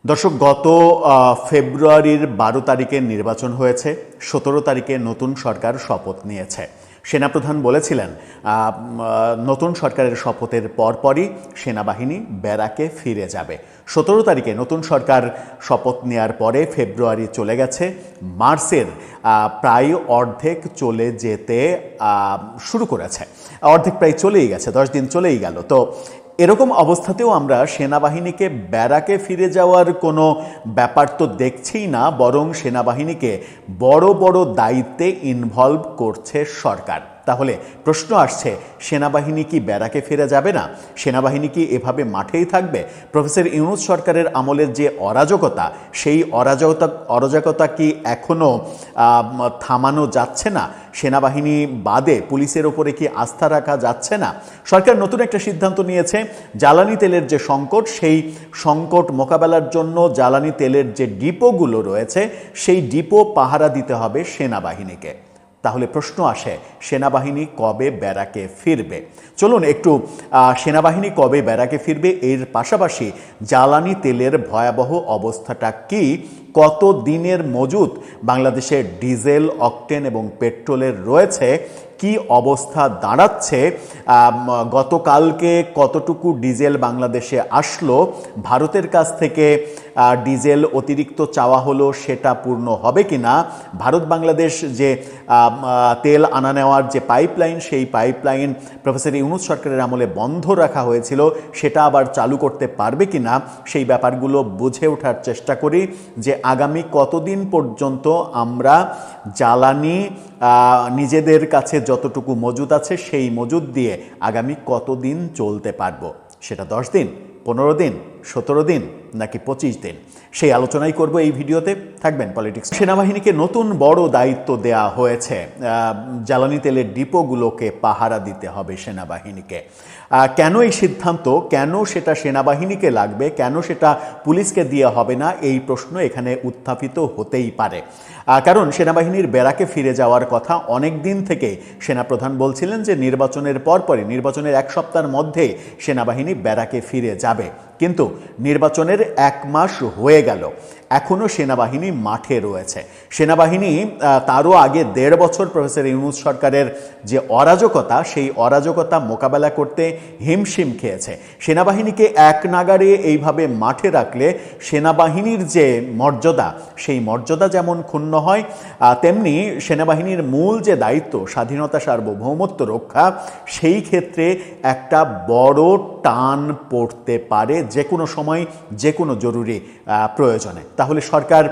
দর্শক, গত ফেব্রুয়ারির ১২ তারিখে নির্বাচন হয়েছে। ১৭ তারিখে নতুন সরকার শপথ নিয়েছে। সেনাপ্রধান বলেছিলেন নতুন সরকারের শপথের পরপরই সেনাবাহিনী ব্যারাকে ফিরে যাবে। ১৭ তারিখে নতুন সরকার শপথ নেওয়ার পরে ফেব্রুয়ারি চলে গেছে, মার্চের প্রায় অর্ধেক চলে যেতে শুরু করেছে। অর্ধেক প্রায় চলেই গেছে, ১০ দিন চলেই গেল। তো এরকম অবস্থাতেও আমরা সেনাবাহিনীকে ব্যারাকে ফিরে যাওয়ার কোনো ব্যাপার তো দেখছিই না, বরং সেনাবাহিনীকে বড় বড় দায়িত্বে ইনভলভ করছে সরকার। তাহলে প্রশ্ন আসছে, সেনাবাহিনী কি ব্যারাকে ফিরে যাবে না? সেনাবাহিনী কি এভাবে মাঠেই থাকবে? প্রফেসর ইউনূস সরকারের আমলের যে অরাজকতা, সেই অরাজকতা কি এখনও থামানো যাচ্ছে না? সেনাবাহিনী বাদে পুলিশের ওপরে কি আস্থা রাখা যাচ্ছে না? সরকার নতুন একটা সিদ্ধান্ত নিয়েছে, জ্বালানি তেলের যে সংকট, সেই সংকট মোকাবেলার জন্য জ্বালানি তেলের যে ডিপোগুলো রয়েছে, সেই ডিপো পাহারা দিতে হবে সেনাবাহিনীকে। তাহলে প্রশ্ন আসে, সেনাবাহিনী কবে ব্যারাকে ফিরবে? চলুন একটু সেনাবাহিনী কবে ব্যারাকে ফিরবে, এর পাশাপাশি জ্বালানি তেলের ভয়াবহ অবস্থাটা কি, কত দিনের মজুত বাংলাদেশে ডিজেল, অকটেন এবং পেট্রোলের রয়েছে, কি অবস্থা দাঁড়াচ্ছে, গতকালকে কতটুকু ডিজেল বাংলাদেশে আসলো, ভারতের কাছ থেকে ডিজেল অতিরিক্ত চাওয়া হলো, সেটা পূর্ণ হবে কিনা, ভারত বাংলাদেশ যে তেল আনা নেওয়ার যে পাইপলাইন, সেই পাইপলাইন প্রফেসর ইউনূস সরকারের আমলে বন্ধ রাখা হয়েছিল, সেটা আবার চালু করতে পারবে কিনা, সেই ব্যাপারগুলো বুঝে ওঠার চেষ্টা করি যে আগামী কতদিন পর্যন্ত আমরা জ্বালানি নিজেদের কাছে যতটুকু মজুদ আছে সেই মজুদ দিয়ে আগামী কতদিন চলতে পারবো। সেটা 10 দিন, 15 দিন, 17 দিন নাকি 25 দিন, সেই আলোচনাই করব এই ভিডিওতে। থাকবেন পলিটিক্স। সেনাবাহিনীকে নতুন বড় দায়িত্ব দেয়া হয়েছে, জ্বালানি তেলের ডিপোগুলোকে পাহারা দিতে হবে সেনাবাহিনীকে। কেন এই সিদ্ধান্ত, কেন সেটা সেনাবাহিনীকে লাগবে, কেন সেটা পুলিশকে দিয়ে হবে না, এই প্রশ্ন এখানে উত্থাপিত হতেই পারে। কারণ সেনাবাহিনীর ব্যারাকে ফিরে যাওয়ার কথা অনেক দিন থেকে সেনাপ্রধান বলছিলেন যে নির্বাচনের পরপরই, নির্বাচনের 1 সপ্তাহের মধ্যে সেনাবাহিনী ব্যারাকে ফিরে যাবে। কিন্তু নির্বাচনের 1 মাস হয়ে গেল, এখনও সেনাবাহিনী মাঠে রয়েছে। সেনাবাহিনী তারও আগে 1.5 বছর প্রফেসর ইউনূস সরকারের যে অরাজকতা, সেই অরাজকতা মোকাবেলা করতে হিমশিম খেয়েছে। সেনাবাহিনীকে এক নাগাড়ে এইভাবে মাঠে রাখলে সেনাবাহিনীর যে মর্যাদা, সেই মর্যাদা যেমন ক্ষুণ্ণ হয়, তেমনি সেনাবাহিনীর মূল যে দায়িত্ব, স্বাধীনতা সার্বভৌমত্ব রক্ষা, সেই ক্ষেত্রে একটা বড় টান পড়তে পারে যে কোনো সময়, যে কোনো জরুরি প্রয়োজনে। তাহলে সরকার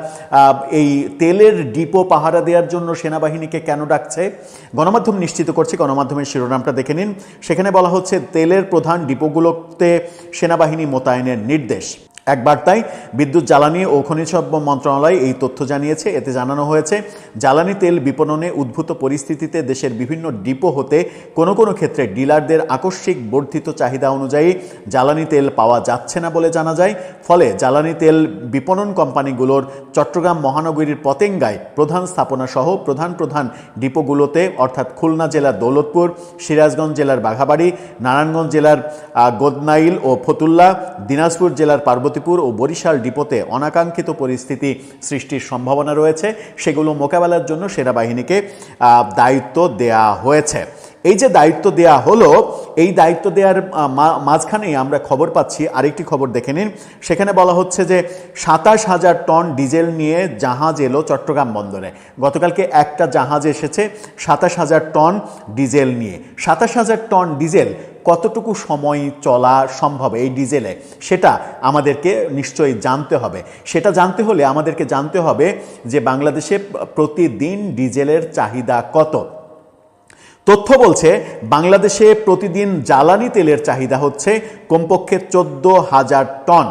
এই তেলের ডিপো পাহারা দেওয়ার জন্য সেনাবাহিনীকে কেন ডাকছে? গণমাধ্যম নিশ্চিত করছে, গণমাধ্যমের শিরোনামটা দেখে নিন। সেখানে বলা হচ্ছে, তেলের প্রধান ডিপোগুলোতে সেনাবাহিনী মোতায়েনের নির্দেশ। এক বার্তায় বিদ্যুৎ, জ্বালানি ও খনিজ মন্ত্রণালয় এই তথ্য জানিয়েছে। এতে জানানো হয়েছে, জ্বালানি তেল বিপণনে উদ্ভূত পরিস্থিতিতে দেশের বিভিন্ন ডিপো হতে কোনো কোনো ক্ষেত্রে ডিলারদের আকস্মিক বর্ধিত চাহিদা অনুযায়ী জ্বালানি তেল পাওয়া যাচ্ছে না বলে জানা যায়। ফলে জ্বালানি তেল বিপণন কোম্পানিগুলোর চট্টগ্রাম মহানগরীর পতেঙ্গায় প্রধান স্থাপনা সহ প্রধান ডিপোগুলোতে, অর্থাৎ খুলনা জেলার দৌলতপুর, সিরাজগঞ্জ জেলার বাঘাবাড়ি, নারায়ণগঞ্জ জেলার গোদনাইল ও ফতুল্লা, দিনাজপুর জেলার পার্বতীপুর ও বরিশাল ডিপোতে অনাকাঙ্ক্ষিত পরিস্থিতি সৃষ্টির সম্ভাবনা রয়েছে। সেগুলো মোকাবেলার জন্য সেনাবাহিনীকে দায়িত্ব দেয়া হয়েছে। এই যে দায়িত্ব দেয়া হলো, এই দায়িত্ব দেওয়ার মাঝখানেই আমরা খবর পাচ্ছি, আরেকটি খবর দেখে নিন। সেখানে বলা হচ্ছে যে ২৭,০০০ টন ডিজেল নিয়ে জাহাজ এলো চট্টগ্রাম বন্দরে। গতকালকে একটা জাহাজ এসেছে ২৭,০০০ টন ডিজেল নিয়ে। ২৭,০০০ টন ডিজেল কতটুকু সময় চলা সম্ভব এই ডিজেলে, সেটা আমাদেরকে নিশ্চয়ই জানতে হবে। সেটা জানতে হলে আমাদেরকে জানতে হবে যে বাংলাদেশে প্রতিদিন ডিজেলের চাহিদা কত। তথ্য বলছে, বাংলাদেশে প্রতিদিন জ্বালানি তেলের চাহিদা হচ্ছে কমপক্ষে ১৪,০০০ টন।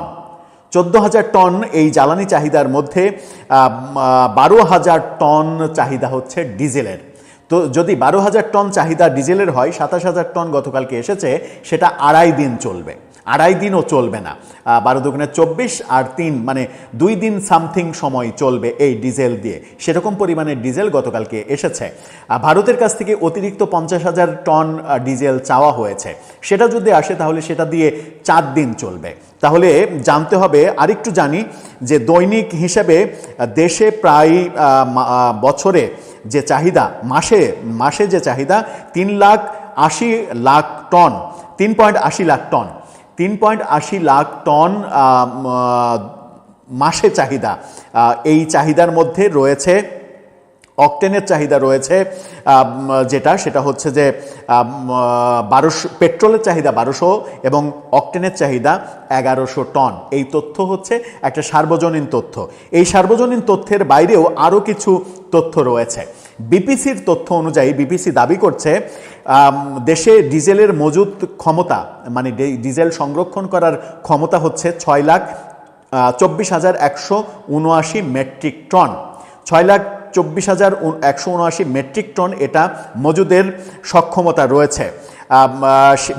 ১৪,০০০ টন এই জ্বালানি চাহিদার মধ্যে ১২,০০০ টন চাহিদা হচ্ছে ডিজেলের। তো যদি ১২,০০০ টন চাহিদা ডিজেলের হয়, ২৭,০০০ টন গতকালকে এসেছে, সেটা ২.৫ দিন চলবে। আড়াই দিনও চলবে না। 12 দুগুণে 24 আর 3 মানে 2 দিন সামথিং সময় চলবে এই ডিজেল দিয়ে। সেরকম পরিমাণের ডিজেল গতকালকে এসেছে। ভারতের কাছ থেকে অতিরিক্ত 50,000 টন ডিজেল চাওয়া হয়েছে। সেটা যদি আসে তাহলে সেটা দিয়ে 4 দিন চলবে। তাহলে জানতে হবে, আরেকটু জানি যে দৈনিক হিসেবে দেশে প্রায় বছরে যে চাহিদা, মাসে যে চাহিদা 3,80,00,000 ton, 3.80 lakh ton, 3.80 lakh ton মাসে চাহিদা। এই চাহিদার মধ্যে রয়েছে অকটেনের চাহিদা রয়েছে সেটা হচ্ছে যে 1200, পেট্রোলের চাহিদা 1200 এবং অকটেনের চাহিদা 1100 টন। এই তথ্য হচ্ছে একটা সার্বজনীন তথ্য। এই সার্বজনীন তথ্যের বাইরেও আরও কিছু তথ্য রয়েছে। বিপিসির তথ্য অনুযায়ী বিপিসি দাবি করছে দেশে ডিজেলের মজুত ক্ষমতা, মানে ডিজেল সংরক্ষণ করার ক্ষমতা হচ্ছে 6,24,179 মেট্রিক টন। 6,24,179 মেট্রিক টন এটা মজুদের সক্ষমতা রয়েছে।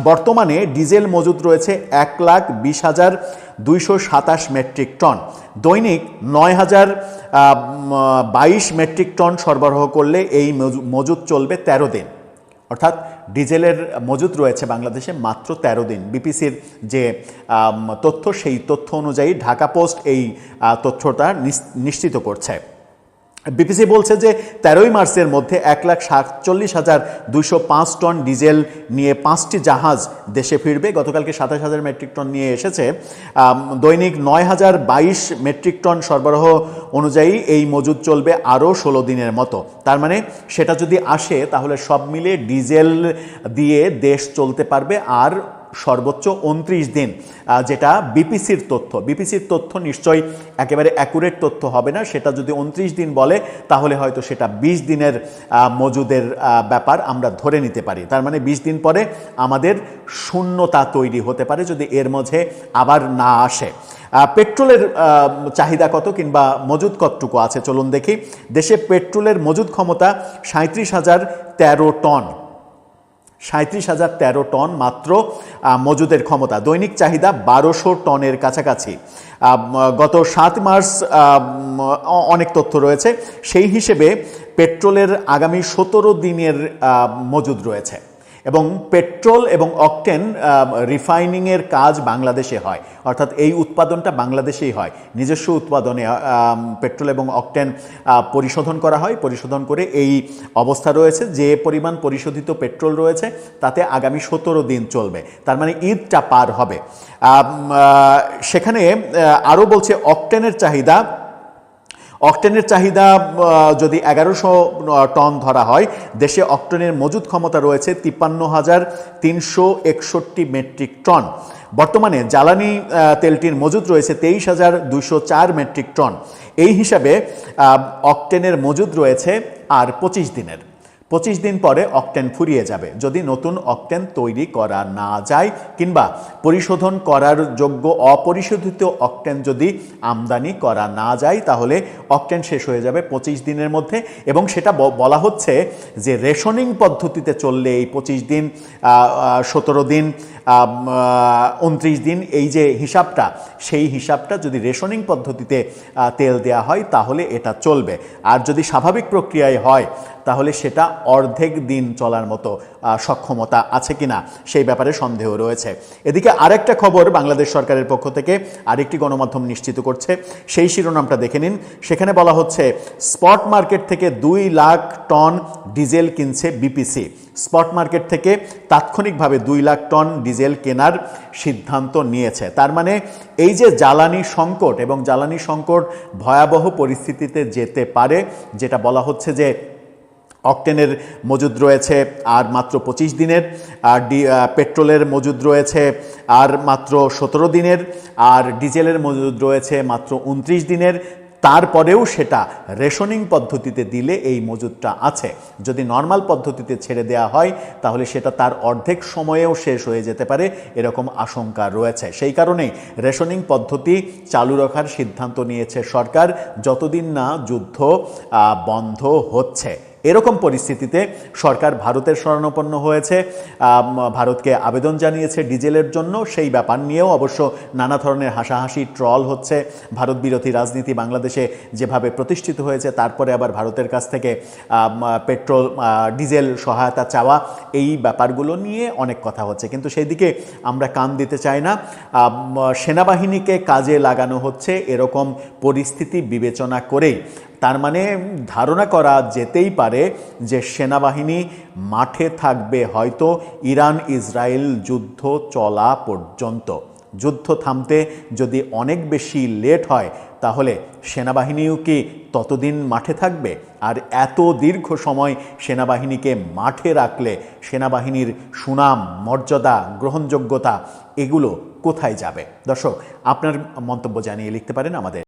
বর্তমানে ডিজেল মজুদ রয়েছে 1,20,227 মেট্রিক টন। দৈনিক 9,022 মেট্রিক টন সরবরাহ করলে এই মজুদ চলবে 13 দিন। অর্থাৎ ডিজেলের মজুদ রয়েছে বাংলাদেশে মাত্র 13 দিন। বিপিসির যে তথ্য, সেই তথ্য অনুযায়ী ঢাকা পোস্ট এই তথ্যটা নিশ্চিত করছে। বিপিসি বলছে যে 13ই মার্চের মধ্যে 1,47,205 টন ডিজেল নিয়ে 5টি জাহাজ দেশে ফিরবে। গতকালকে 27,000 মেট্রিক টন নিয়ে এসেছে। দৈনিক 9,022 মেট্রিক টন সরবরাহ অনুযায়ী এই মজুদ চলবে আরও 16 দিনের মতো। তার মানে সেটা যদি আসে তাহলে সব মিলে ডিজেল দিয়ে দেশ চলতে পারবে আর সর্বোচ্চ 29 দিন, যেটা বিপিসির তথ্য। বিপিসির তথ্য নিশ্চয়ই একেবারে অ্যাকুরেট তথ্য হবে না। সেটা যদি 29 দিন বলে তাহলে হয়তো সেটা 20 দিনের মজুদের ব্যাপার আমরা ধরে নিতে পারি। তার মানে 20 দিন পরে আমাদের শূন্যতা তৈরি হতে পারে যদি এর মাঝে আবার না আসে। পেট্রোলের চাহিদা কত কিংবা মজুদ কতটুকু আছে চলুন দেখি। দেশে পেট্রোলের মজুদ ক্ষমতা 37,013 টন। 37,013 টন মাত্র মজুদের ক্ষমতা। দৈনিক চাহিদা 1200 টনের কাছাকাছি। গত 7 মার্চ অনেক তথ্য রয়েছে, সেই হিসেবে পেট্রোলের আগামী 17 দিনের মজুদ রয়েছে। এবং পেট্রোল এবং অকটেন রিফাইনিংয়ের কাজ বাংলাদেশে হয়, অর্থাৎ এই উৎপাদনটা বাংলাদেশেই হয়। নিজস্ব উৎপাদনে পেট্রোল এবং অকটেন পরিশোধন করা হয়। পরিশোধন করে এই অবস্থা রয়েছে, যে পরিমাণ পরিশোধিত পেট্রোল রয়েছে তাতে আগামী 17 দিন চলবে। তার মানে ঈদটা পার হবে। সেখানে আরও বলছে অকটেনের চাহিদা যদি 1100 টন ধরা হয়, দেশে অকটেনের মজুদ ক্ষমতা রয়েছে 53,361 মেট্রিক টন। বর্তমানে জ্বালানি তেলটির মজুদ রয়েছে 23,204 মেট্রিক টন। এই হিসাবে অকটেনের মজুদ রয়েছে আর 25 দিনের। 25 দিন পরে অকটেন ফুরিয়ে যাবে যদি নতুন অকটেন তৈরি করা না যায় কিংবা পরিশোধন করার যোগ্য অপরিশোধিত অকটেন যদি আমদানি করা না যায়, তাহলে অকটেন শেষ হয়ে যাবে 25 দিনের মধ্যে। এবং সেটা বলা হচ্ছে যে রেশনিং পদ্ধতিতে চললে এই 25 দিন, 17 দিন, 29 দিন, এই যে হিসাবটা, সেই হিসাবটা যদি রেশনিং পদ্ধতিতে তেল দেয়া হয় তাহলে এটা চলবে। আর যদি স্বাভাবিক প্রক্রিয়ায় হয় তাহলে সেটা অর্ধেক দিন চলার মতো সক্ষমতা আছে কিনা সেই ব্যাপারে সন্দেহ রয়েছে। এদিকে আরেকটা খবর বাংলাদেশ সরকারের পক্ষ থেকে আরেকটি গণমাধ্যম নিশ্চিত করছে, সেই শিরোনামটা দেখে নিন। সেখানে বলা হচ্ছে স্পট মার্কেট থেকে 2 লাখ টন ডিজেল কিনছে বিপিসি। স্পট মার্কেট থেকে তাৎক্ষণিকভাবে 2 লাখ টন ডিজেল কেনার সিদ্ধান্ত নিয়েছে। তার মানে এই যে জ্বালানি সংকট, এবং জ্বালানি সংকট ভয়াবহ পরিস্থিতিতে যেতে পারে, যেটা বলা হচ্ছে যে অকটেনের মজুদ রয়েছে আর মাত্র 25 দিনের, আর পেট্রোলের মজুদ রয়েছে আর মাত্র 17 দিনের, আর ডিজেলের মজুদ রয়েছে মাত্র 29 দিনের। তারপরেও সেটা রেশনিং পদ্ধতিতে দিলে এই মজুদটা আছে। যদি নর্মাল পদ্ধতিতে ছেড়ে দেওয়া হয় তাহলে সেটা তার অর্ধেক সময়েও শেষ হয়ে যেতে পারে, এরকম আশঙ্কা রয়েছে। সেই কারণেই রেশনিং পদ্ধতি চালু রাখার সিদ্ধান্ত নিয়েছে সরকার, যতদিন না যুদ্ধ বন্ধ হচ্ছে। এরকম পরিস্থিতিতে সরকার ভারতের শরণাপন্ন হয়েছে, ভারতকে আবেদন জানিয়েছে ডিজেলের জন্য। সেই ব্যাপার নিয়েও অবশ্য নানা ধরনের হাসাহাসি ট্রল হচ্ছে। ভারত বিরোধী রাজনীতি বাংলাদেশে যেভাবে প্রতিষ্ঠিত হয়েছে, তারপরে আবার ভারতের কাছ থেকে পেট্রোল ডিজেল সহায়তা চাওয়া, এই ব্যাপারগুলো নিয়ে অনেক কথা হচ্ছে, কিন্তু সেই দিকে আমরা কান দিতে চাই না। সেনাবাহিনীকে কাজে লাগানো হচ্ছে এরকম পরিস্থিতি বিবেচনা করেই। তার মানে ধারণা করা যেতেই পারে যে সেনাবাহিনী মাঠে থাকবে হয়তো ইরান ইসরায়েল যুদ্ধ চলা পর্যন্ত। যুদ্ধ থামতে যদি অনেক বেশি লেট হয়, তাহলে সেনাবাহিনীও কি ততদিন মাঠে থাকবে? আর এত দীর্ঘ সময় সেনাবাহিনীকে মাঠে রাখলে সেনাবাহিনীর সুনাম, মর্যাদা, গ্রহণযোগ্যতা এগুলো কোথায় যাবে? দর্শক, আপনার মন্তব্য জানিয়ে লিখতে পারেন আমাদের